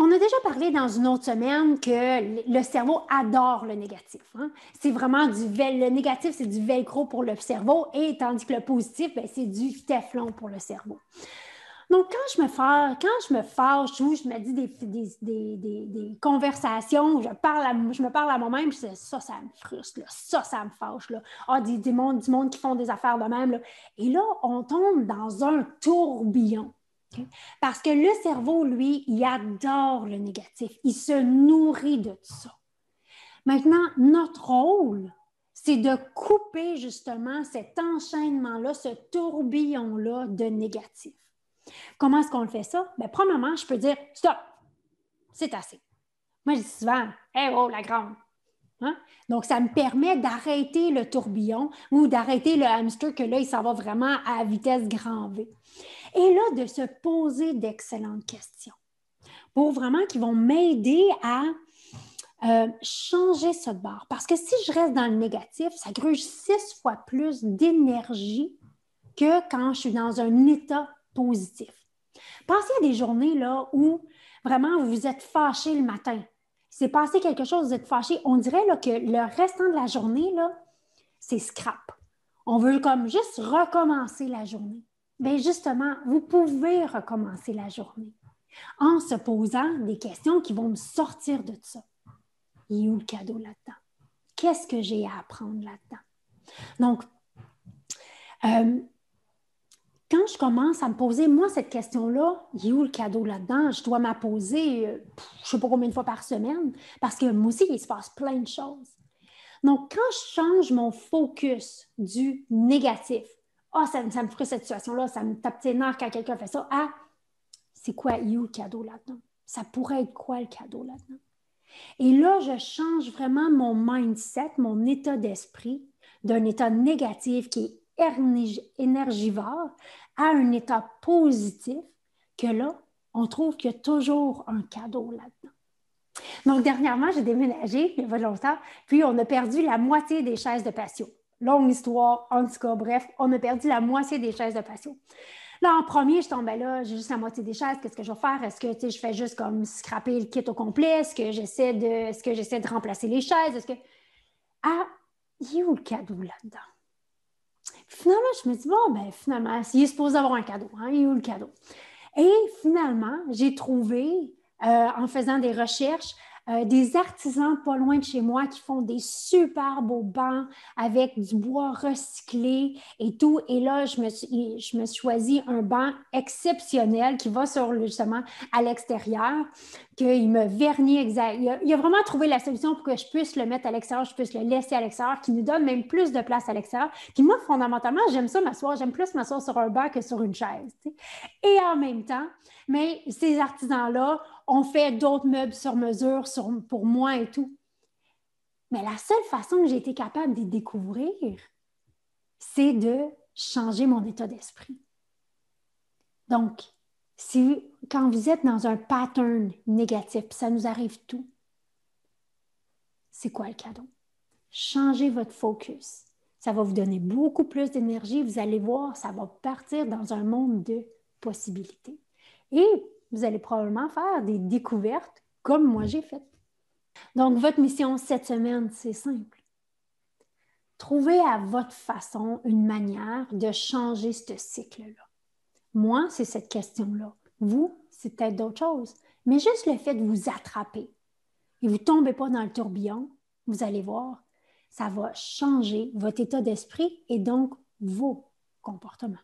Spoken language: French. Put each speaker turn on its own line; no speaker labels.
On a déjà parlé dans une autre semaine que le cerveau adore le négatif. Hein? C'est vraiment le négatif, c'est du velcro pour le cerveau, et tandis que le positif, ben, c'est du téflon pour le cerveau. Donc, quand je me fâche ou je me dis des conversations où je me parle à moi-même, je dis ça me frustre, là, ça me fâche. Là. Ah, du monde qui font des affaires de même. Là. Et là, on tombe dans un tourbillon. Okay? Parce que le cerveau, lui, il adore le négatif. Il se nourrit de ça. Maintenant, notre rôle, c'est de couper justement cet enchaînement-là, ce tourbillon-là de négatif. Comment est-ce qu'on le fait ça? Bien, premièrement, je peux dire stop, c'est assez. Moi, je dis souvent, hey, oh, la grande. Hein? Donc, ça me permet d'arrêter le tourbillon ou d'arrêter le hamster que là, il s'en va vraiment à vitesse grand V. Et là, de se poser d'excellentes questions pour vraiment qui vont m'aider à changer ça de bord. Parce que si je reste dans le négatif, ça gruge 6 fois plus d'énergie que quand je suis dans un état positif. Pensez à des journées là, où vraiment vous vous êtes fâché le matin. Il s'est passé quelque chose, vous êtes fâché. On dirait là, que le restant de la journée, là, c'est scrap. On veut comme juste recommencer la journée. Bien justement, vous pouvez recommencer la journée en se posant des questions qui vont me sortir de ça. Il est où le cadeau là-dedans? Qu'est-ce que j'ai à apprendre là-dedans? Donc, quand je commence à me poser, moi, cette question-là, il est où le cadeau là-dedans? Je dois m'en poser, je ne sais pas combien de fois par semaine, parce que moi aussi, il se passe plein de choses. Donc, quand je change mon focus du négatif, ça me ferait cette situation-là, ça me tape tes nerfs quand quelqu'un fait ça, c'est quoi, il est où le cadeau là-dedans? Ça pourrait être quoi le cadeau là-dedans? Et là, je change vraiment mon mindset, mon état d'esprit d'un état négatif qui est énergivore à un état positif que là, on trouve qu'il y a toujours un cadeau là-dedans. Donc, dernièrement, j'ai déménagé, il y a pas longtemps, puis on a perdu la moitié des chaises de patio. Longue histoire, en tout cas, bref, on a perdu la moitié des chaises de patio. Là, en premier, je tombais là, j'ai juste la moitié des chaises, qu'est-ce que je vais faire? Est-ce que je fais juste comme scraper le kit au complet? Est-ce que j'essaie de remplacer les chaises? Il est où le cadeau là-dedans? Puis finalement, je me dis, bon, ben finalement, il est supposé avoir un cadeau, hein? Il est où le cadeau? Et finalement, j'ai trouvé, en faisant des recherches, des artisans pas loin de chez moi qui font des super beaux bancs avec du bois recyclé et tout. Et là, je me suis choisi un banc exceptionnel qui va justement à l'extérieur, qu'il me vernit exact. Il a vraiment trouvé la solution pour que je puisse le mettre à l'extérieur, je puisse le laisser à l'extérieur, qui nous donne même plus de place à l'extérieur. Puis moi, fondamentalement, j'aime ça m'asseoir. J'aime plus m'asseoir sur un banc que sur une chaise. Tu sais. Et en même temps, mais ces artisans-là ont fait d'autres meubles sur mesure pour moi et tout. Mais la seule façon que j'ai été capable de les découvrir, c'est de changer mon état d'esprit. Donc, quand vous êtes dans un pattern négatif, puis ça nous arrive tout, c'est quoi le cadeau? Changez votre focus. Ça va vous donner beaucoup plus d'énergie. Vous allez voir, ça va partir dans un monde de possibilités. Et vous allez probablement faire des découvertes comme moi j'ai fait. Donc, votre mission cette semaine, c'est simple. Trouvez à votre façon une manière de changer ce cycle-là. Moi, c'est cette question-là. Vous, c'est peut-être d'autres choses. Mais juste le fait de vous attraper et vous ne tombez pas dans le tourbillon, vous allez voir, ça va changer votre état d'esprit et donc vos comportements.